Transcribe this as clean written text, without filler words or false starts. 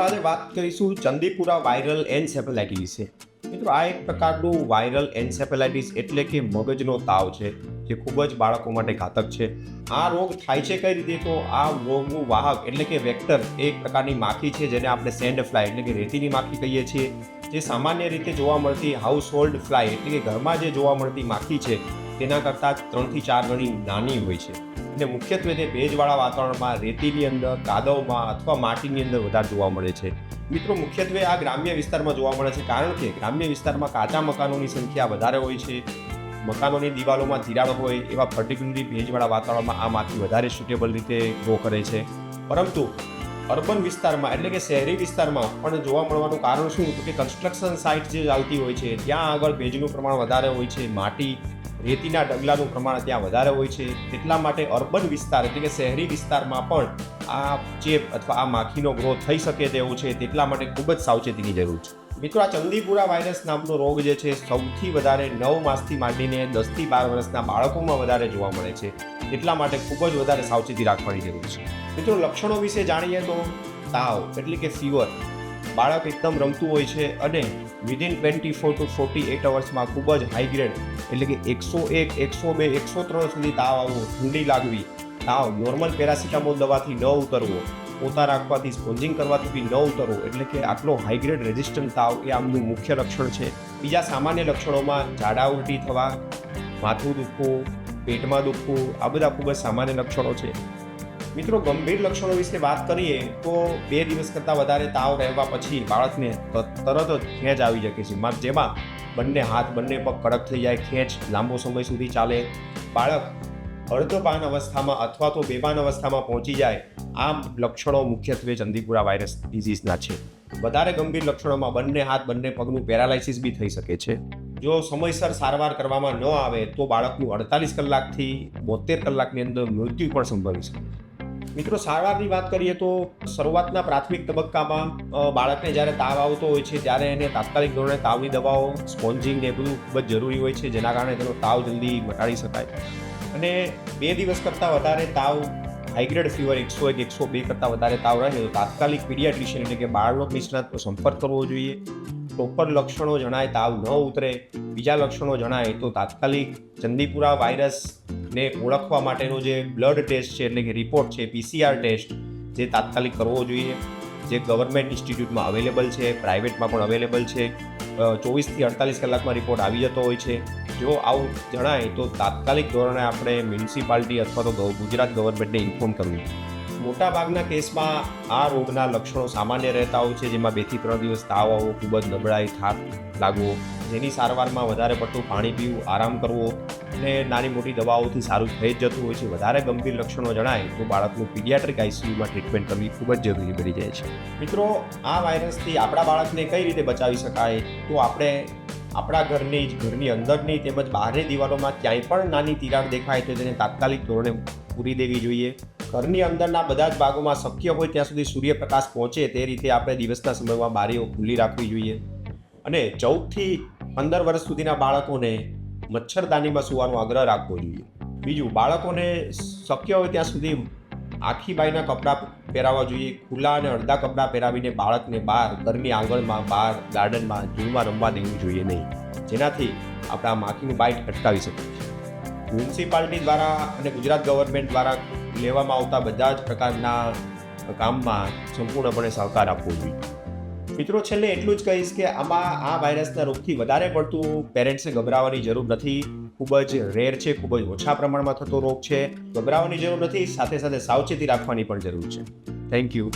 મિત્રો આજે વાત કરીશું ચંદીપુરા વાયરલ એન્સેફેલાઇટિસ વિશે. મિત્રો આ એક પ્રકારનું વાયરલ એન્સેફેલાઇટિસ એટલે કે મગજનો તાવ છે જે ખૂબ જ બાળકો માટે ઘાતક છે. આ રોગ થાય છે કઈ રીતે? તો આ રોગનું વાહક એટલે કે વેક્ટર એક પ્રકારની માખી છે જેને આપણે સેન્ડ ફ્લાય એટલે કે રેતીની માખી કહીએ છીએ, જે સામાન્ય રીતે જોવા મળતી હાઉસહોલ્ડ ફ્લાય એટલે કે ઘરમાં જે જોવા મળતી માખી છે તેના કરતાં 3 થી 4 ગણી નાની હોય છે અને મુખ્યત્વે તે ભેજવાળા વાતાવરણમાં, રેતીની અંદર, કાદવમાં અથવા માટીની અંદર વધારે જોવા મળે છે. મિત્રો મુખ્યત્વે આ ગ્રામ્ય વિસ્તારમાં જોવા મળે છે કારણ કે ગ્રામ્ય વિસ્તારમાં કાચા મકાનોની સંખ્યા વધારે હોય છે. મકાનોની દિવાલોમાં તિરાડ હોય એવા પર્ટિક્યુલરલી ભેજવાળા વાતાવરણમાં આ માખી વધારે સુટેબલ રીતે ગ્રો કરે છે. પરંતુ અર્બન વિસ્તારમાં એટલે કે શહેરી વિસ્તારમાં પણ જોવા મળવાનું કારણ શું? તો કે કન્સ્ટ્રક્શન સાઇટ જે ચાલતી હોય છે ત્યાં આગળ ભેજનું પ્રમાણ વધારે હોય છે, માટી રેતીના ડગલાનું પ્રમાણ ત્યાં વધારે હોય છે. એટલા માટે અર્બન વિસ્તાર એટલે કે શહેરી વિસ્તારમાં પણ આ ચેપ અથવા આ માખીનો ગ્રોથ થઈ શકે તેવું છે. તેટલા માટે ખૂબ જ સાવચેતીની જરૂર છે. મિત્રો આ ચંદીપુરા વાયરસ નામનો રોગ જે છે સૌથી વધારે 9 માસથી માંડીને 10 થી 12 વર્ષના બાળકોમાં વધારે જોવા મળે છે. એટલા માટે ખૂબ જ વધારે સાવચેતી રાખવાની જરૂર છે. મિત્રો લક્ષણો વિશે જાણીએ તો તાવ એટલે કે ફીવર, બાળક એકદમ રમતું હોય છે અને વિધિન 24 to 48 અવર્સમાં ખૂબ જ હાઈ ગ્રેડ એટલે કે 101, 102, 103 સુધી તાવ આવવો, ઠંડી લાગવી, તાવ નોર્મલ પેરાસિટામોલ દવાથી ન ઉતરવો, પોતા રાખવાથી, સ્પોન્જિંગ કરવાથી બી ન ઉતરવો એટલે કે આટલો હાઈ ગ્રેડ રેઝિસ્ટન્ટ તાવ એ આમનું મુખ્ય લક્ષણ છે. બીજા સામાન્ય લક્ષણોમાં ઝાડા ઉલટી થવા, માથું દુખવું, પેટમાં દુખવું, આ બધા ખૂબ જ સામાન્ય લક્ષણો છે. મિત્રો ગંભીર લક્ષણો વિશે વાત કરીએ તો 2 દિવસ કરતાં વધારે તાવ રહેવા પછી બાળકને તરત જ ખેંચ આવી શકે છે, જેમાં બંને હાથ બંને પગ કડક થઈ જાય, ખેંચ લાંબો સમય સુધી ચાલે, બાળક અર્ધપાન અવસ્થામાં અથવા તો બેભાન અવસ્થામાં પહોંચી જાય. આ લક્ષણો મુખ્યત્વે ચંદીપુરા વાયરસ ડિઝીઝના છે. વધારે ગંભીર લક્ષણોમાં બંને હાથ બંને પગનું પેરાલાઇસિસ બી થઈ શકે છે. જો સમયસર સારવાર કરવામાં ન આવે તો બાળકનું 48 કલાકથી 72 કલાકની અંદર મૃત્યુ પણ સંભવી શકે. મિત્રો સારવારની વાત કરીએ તો શરૂઆતના પ્રાથમિક તબક્કામાં બાળકને જ્યારે તાવ આવતો હોય છે ત્યારે એને તાત્કાલિક ધોરણે તાવની દવાઓ, સ્પોન્જિંગ ને બધું ખૂબ જ જરૂરી હોય છે જેના કારણે તેનો તાવ જલ્દી મટાડી શકાય. અને 2 દિવસ કરતાં વધારે તાવ, હાઈગ્રેડ ફીવર 101, 102 કરતાં વધારે તાવ રહે તો તાત્કાલિક પીડિયાટ્રિશિયન એટલે કે બાળરોગ નિષ્ણાતનો સંપર્ક કરવો જોઈએ. પ્રોપર લક્ષણો જણાય, તાવ ન ઉતરે, બીજા લક્ષણો જણાય તો તાત્કાલિક ચંદીપુરા વાયરસને ઓળખવા માટેનો જે બ્લડ ટેસ્ટ છે એટલે કે રિપોર્ટ છે, PCR ટેસ્ટ, જે તાત્કાલિક કરવો જોઈએ, જે ગવર્મેન્ટ ઇન્સ્ટિટ્યૂટમાં અવેલેબલ છે, પ્રાઇવેટમાં પણ અવેલેબલ છે. 24 થી 48 કલાકમાં રિપોર્ટ આવી જતો હોય છે. જો આવું જણાય તો તાત્કાલિક ધોરણે આપણે મ્યુનિસિપાલિટી અથવા તો ગુજરાત ગવર્મેન્ટને ઇન્ફોર્મ કરવું. મોટાભાગના કેસમાં આ રોગના લક્ષણો સામાન્ય રહેતા હોય છે, જેમાં 2 થી 3 દિવસ તાવ આવવો, ખૂબ જ નબળાઈ, થાક લાગવો, જેની સારવારમાં વધારે પડતું પાણી પીવું, આરામ કરવો અને નાની મોટી દવાઓથી સારું થઈ જ જતું હોય છે. વધારે ગંભીર લક્ષણો જણાય તો બાળકનું પીડિયાટ્રિક આઈસીયુમાં ટ્રીટમેન્ટ કરવી ખૂબ જ જરૂરી બની જાય છે. મિત્રો આ વાયરસથી આપણા બાળકને કઈ રીતે બચાવી શકાય? તો આપણે આપણા ઘરની અંદરની તેમજ બહારની દિવાલોમાં ક્યાંય પણ નાની તિરાડ દેખાય તો તેને તાત્કાલિક ધોરણે પૂરી દેવી જોઈએ. ઘરની અંદરના બધા જ ભાગોમાં શક્ય હોય ત્યાં સુધી સૂર્યપ્રકાશ પહોંચે તે રીતે આપણે દિવસના સમયમાં બારીઓ ખુલ્લી રાખવી જોઈએ. અને 14 થી 15 વર્ષ સુધીના બાળકોને મચ્છરદાનીમાં સૂવાનો આગ્રહ રાખવો જોઈએ. બીજું, બાળકોને શક્ય હોય ત્યાં સુધી આખી બાઈના કપડાં પહેરાવવા જોઈએ. ખુલ્લા અને અડધા કપડાં પહેરાવીને બાળકને બહાર, ઘરની આંગણમાં, બહાર ગાર્ડનમાં, ધૂળમાં રમવા દેવું જોઈએ નહીં, જેનાથી આપણે આ માખીનું બાઇટ અટકાવી શકીએ છીએ. મ્યુનિસિપાલિટી દ્વારા અને ગુજરાત ગવર્મેન્ટ દ્વારા લેવામાં આવતા બધા જ પ્રકારના કામમાં સંપૂર્ણપણે સહકાર આપવો જોઈએ. મિત્રો છેલ્લે એટલું જ કહીશ કે આમાં આ વાયરસના રોગથી વધારે પડતું પેરેન્ટ્સને ગભરાવાની જરૂર નથી. ખૂબ જ રેર છે, ખૂબ જ ઓછા પ્રમાણમાં થતો રોગ છે. ગભરાવાની જરૂર નથી, સાથે સાથે સાવચેતી રાખવાની પણ જરૂર છે. Thank you.